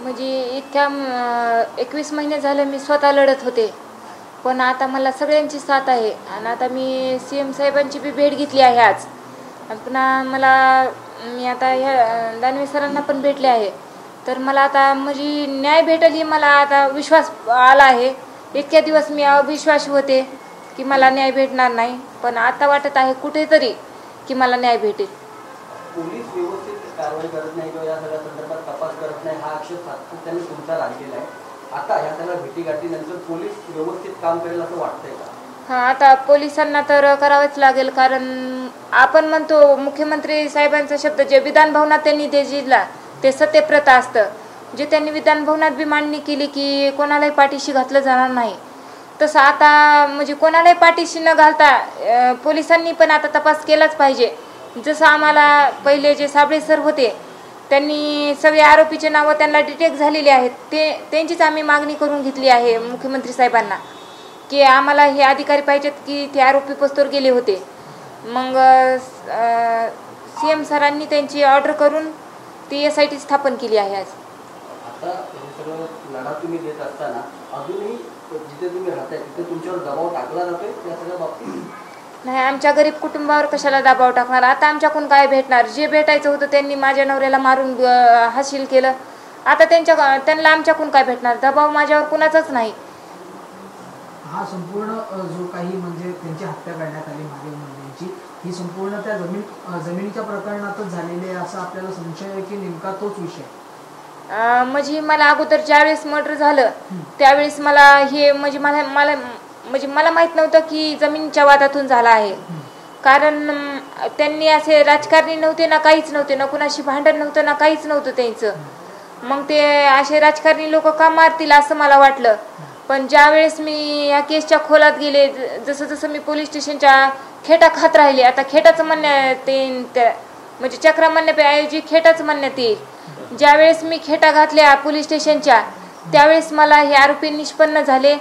म्हणजे इतक्या 21 महिने झाले मी स्वतः लढत होते, पण आता मला सगळ्यांची साथ आहे आणि आता मी CM साहेबांची बी भेट घेतली आहे आज. आणि पुन्हा मी आता ह्या दानवे सरांना पण भेटले आहे. तर मला आता म्हणजे न्याय भेटेल ही मला आता विश्वास आला आहे. इतक्या दिवस मी अविश्वासी होते की मला न्याय भेटणार नाही, पण आता वाटत आहे कुठेतरी की मला न्याय भेटेल. पोलीस व्यवस्थित कारवाई करत नाही किंवा या सगळ्या संदर्भात तपास करत नाही हा आक्षेप सातत्याने तुमचा राहिलेला आहे. आता ह्या सगळ्या भेटीगाठीनंतर पोलीस व्यवस्थित काम करेल असं वाटतंय का? हां, आता पोलिसांना तर करावंच लागेल, कारण आपण म्हणतो मुख्यमंत्री साहेबांचा शब्द जे विधान भवनात त्यांनी दिला ते सत्यप्रत असतं. जे त्यांनी विधान भवनात बी मांडणी केली की कोणालाही पाठीशी घातलं जाणार नाही, तसं आता म्हणजे कोणालाही पाठीशी न घालता पोलिसांनी पण आता तपास केलाच पाहिजे. जसं आम्हाला पहिले जे साबळे सर होते त्यांनी सगळे आरोपीचे नावं त्यांना डिटेक्ट झालेले आहेत, त्यांचीच आम्ही मागणी करून घेतली आहे मुख्यमंत्री साहेबांना की आम्हाला हे अधिकारी पाहिजेत की ते आरोपी पस्तोर गेले होते. मग CM सरांनी त्यांची ऑर्डर करून ती SIT स्थापन केली आहे आज. आता हे सगळं लढा तुम्ही देत असताना अजूनही जिथे तुम्ही राहताय तिथे तुमच्यावर दबाव टाकला जातोय या सगळ्या बाबतीत? नाही, आमच्या गरीब कुटुंबावर कशाला दबाव टाकणार? आता आमच्याकडून काय भेटणार? जे भेटायचं होतं त्यांनी माझ्या नवऱ्याला मारून हासील केलं. आता त्यांना आमच्याकडून काय भेटणार? दबाव माझ्यावर कुणाचाच नाही. हा संपूर्ण जो काही म्हणजे त्यांची हत्या करण्यात आली महादेव मुंडेंची, ही संपूर्ण त्या जमिनीच्या प्रकरणातच झालेली आहे असं आपल्याला संशय आहे की नेमका तोच विषय? म्हणजे मला अगोदर ज्यावेळेस मर्डर झालं त्यावेळेस मला हे म्हणजे मला माहीत नव्हतं की जमिनीच्या वादातून झाला आहे. कारण त्यांनी असे राजकारणी नव्हते ना, काहीच नव्हते ना, कुणाशी भांडण नव्हतं ना, काहीच नव्हतं त्यांचं. मग ते असे राजकारणी लोक का मारतील असं मला वाटलं. पण ज्यावेळेस मी या केसच्या खोलात गेले, जसं जसं मी पोलीस स्टेशनच्या खेटा खात राहिले, आता खेटाचं म्हणण्यात येईल म्हणजे चक्रा म्हणण्याऐवजी खेटाचं म्हणण्यात येईल. ज्यावेळेस मी खेटा घातल्या पोलीस स्टेशनच्या त्यावेळेस मला हे आरोपी निष्पन्न झाले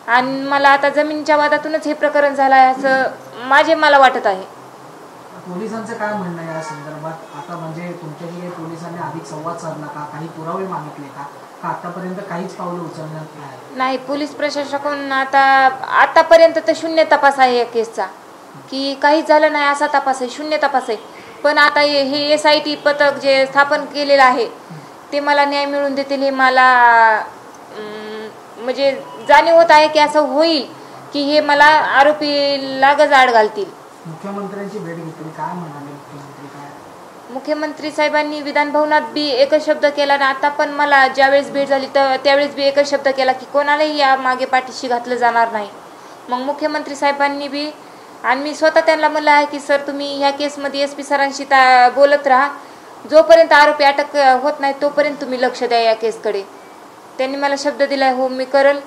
आणि मला आता जमिनीच्या वादातूनच हे प्रकरण झालं आहे असं मला वाटत आहे. पोलिसांचं काय म्हणणं आहे या संदर्भात? आता म्हणजे तुमच्याशी काही पोलिसांनी अधिक संवाद साधला का? काही पुरावे मागितले का? आतापर्यंत काहीच पावलं उचलण्यात नाही. पोलीस प्रशासनाकडून आतापर्यंत तर शून्य तपास आहे या केसचा, की काहीच झालं नाही असा तपास आहे, शून्य तपास आहे. पण आता हे SIT पथक जे स्थापन केलेलं आहे ते मला न्याय मिळवून देतील हे मला म्हणजे जाणीव होत आहे की असं होईल की हे मला आरोपीला गजाआड घालतील. मुख्यमंत्र्यांची भेट घेतली, काय म्हणाले मुख्यमंत्री? मुख्यमंत्री साहेबांनी विधान भवनात बी एकच शब्द केला ना, आता पण मला ज्यावेळेस भेट झाली तर त्यावेळेस बी एकच शब्द केला की कोणालाही या मागे पाठीशी घातलं जाणार नाही. मग मुख्यमंत्री साहेबांनी बी आणि मी स्वतः त्यांना म्हणलं आहे की सर तुम्ही ह्या केसमध्ये SP सरांशी बोलत राहा, जोपर्यंत आरोपी अटक होत नाही तोपर्यंत तुम्ही लक्ष द्या या केसकडे. त्यांनी मला शब्द दिला हो मी करल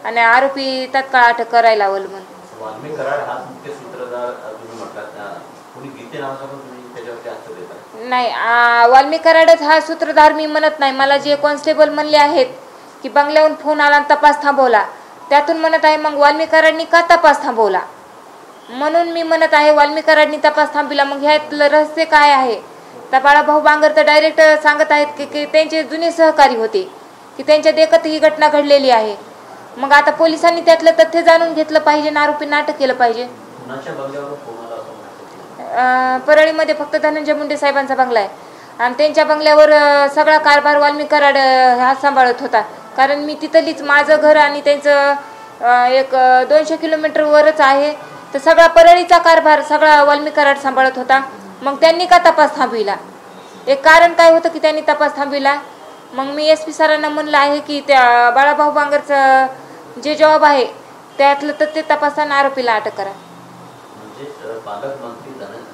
आणि आरोपी तात्काळ अटक करायला लावल. म्हणून वाल्मिक कराड हा मुख्य सूत्रधार तुम्ही म्हटलात, कोणी गीते नावाचा पण तुम्ही त्याच्यावरती हस्त देता? नाही, वाल्मिक कराडच हा सूत्रधार मी म्हणत नाही. मला जे कॉन्स्टेबल म्हणले आहेत की बंगल्याहून फोन आला तपास थांबवला, त्यातून म्हणत आहे मग वाल्मिक कराडनी का तपास थांबवला म्हणून मी म्हणत आहे वाल्मिक कराडनी तपास थांबविला. मग ह्यातलं रहस्य काय आहे? तर बाळाभाऊ बांगर तर डायरेक्ट सांगत आहेत की त्यांचे जुने सहकारी होते, की त्यांच्या देखत ही घटना घडलेली आहे. मग आता पोलिसांनी त्यातलं तथ्य जाणून घेतलं पाहिजे आणि आरोपींना अटक केलं पाहिजे. परळीमध्ये फक्त धनंजय मुंडे साहेबांचा बंगला आहे आणि त्यांच्या बंगल्यावर सगळा कारभार वाल्मिक कराड हा सांभाळत होता. कारण मी तिथलीच, माझं घर आणि त्यांचं एक 200 किलोमीटरवरच आहे, तर सगळा परळीचा कारभार सगळा वाल्मिक कराड सांभाळत होता. मग त्यांनी का तपास थांबविला? एक कारण काय होतं की त्यांनी तपास थांबविला? मग मी SP सरांना म्हणलं आहे की त्या बाळाभाऊ बांगरचं जे जॉब आहे त्यातलं तथ्य तपासानं आरोपीला अटक करा. म्हणजे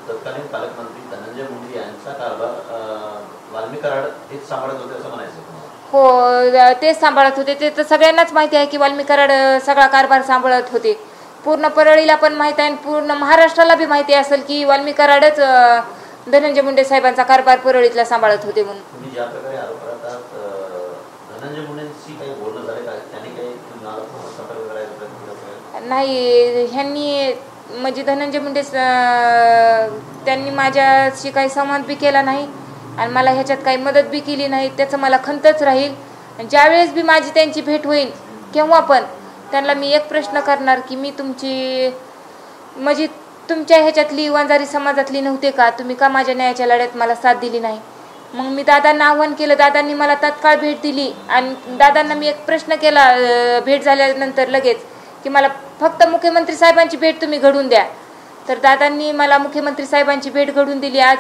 तत्कालीन पालकमंत्री धनंजय मुंडे यांचा कारभार वाल्मिक कराड हेच सांभाळत होते असं म्हणायचं? हो, तेच सांभाळत होते. ते तर सगळ्यांनाच माहिती आहे की वाल्मिक कराड सगळा कारभार सांभाळत होते. पूर्ण परळीला पण माहिती आहे आणि पूर्ण महाराष्ट्राला बी माहिती असेल की वाल्मिक कराडच धनंजय मुंडे साहेबांचा कारभार परळीतला सांभाळत होते. म्हणून तुम्ही ज्या प्रकारे आरोप करतात, धनंजय मुंडेंशी काही बोलणं झालं का? त्यांनी काही संपर्क करायचा प्रयत्न केला? नाही, ह्यांनी म्हणजे धनंजय मुंडे त्यांनी माझ्याशी काही संवाद बी केला नाही आणि मला ह्याच्यात काही मदत बी केली नाही. त्याचं मला खंतच राहील ज्यावेळेस बी माझी त्यांची भेट होईल केव्हा पण त्यांना मी एक प्रश्न करणार की मी तुमची म्हणजे तुमच्या ह्याच्यातली वंजारी समाजातली नव्हते का, तुम्ही का माझ्या न्यायाच्या लढ्यात मला साथ दिली नाही. मग मी दादांना आव्हान केलं, दादांनी मला तात्काळ भेट दिली आणि दादांना मी एक प्रश्न केला भेट झाल्यानंतर लगेच की मला फक्त मुख्यमंत्री साहेबांची भेट तुम्ही घडवून द्या. तर दादांनी मला मुख्यमंत्री साहेबांची भेट घडवून दिली आज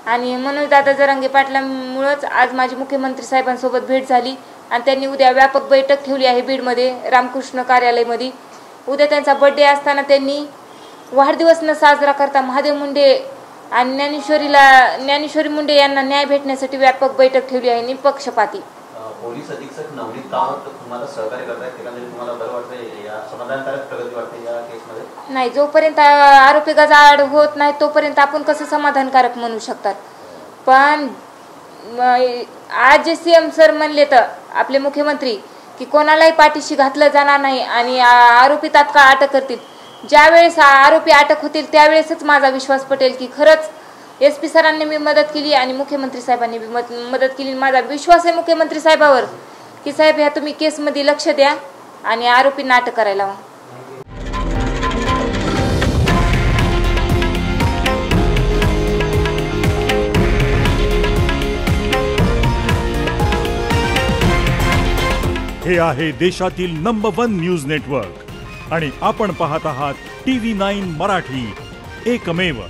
आणि मनोज दादा जरांगे पाटलांमुळंच आज माझी मुख्यमंत्री साहेबांसोबत भेट झाली आणि त्यांनी उद्या व्यापक बैठक ठेवली आहे बीडमध्ये रामकृष्ण कार्यालयमध्ये. उद्या त्यांचा बर्थडे असताना त्यांनी वाढदिवस न साजरा करता महादेव मुंडे आणि ज्ञानेश्वरी मुंडे यांना न्याय भेटण्यासाठी व्यापक बैठक ठेवली आहे निपक्षपाती. पोलीस अधीक्षक नवनीत कामत तुम्हाला सहकार्य करतायत, तुम्हाला बरं वाटतंय, या समाधानकारक प्रगती वाटते या केसमध्ये? नाही, जोपर्यंत आरोपी गजाआड होत नाही तोपर्यंत आपण कसं समाधानकारक म्हणू शकतात. पण आज जे CM सर म्हणले तर आपले मुख्यमंत्री की कोणालाही पाठीशी घातलं जाणार नाही आणि आरोपी तात्काळ अटक करतील. ज्यावेळेस आरोपी अटक होतील त्यावेळेसच माझा विश्वास पटेल की खरंच SP सरांनी मी मदत केली आणि मुख्यमंत्री साहेबांनी बी मदत केली. माझा विश्वास आहे मुख्यमंत्री साहेबावर की साहेब ह्या तुम्ही केसमध्ये लक्ष द्या आणि आरोपींना अटक करायला हवं. हे आहे देशातील नंबर 1 न्यूज नेटवर्क आणि आपण पाहत आहात TV9 मराठी, एकमेव.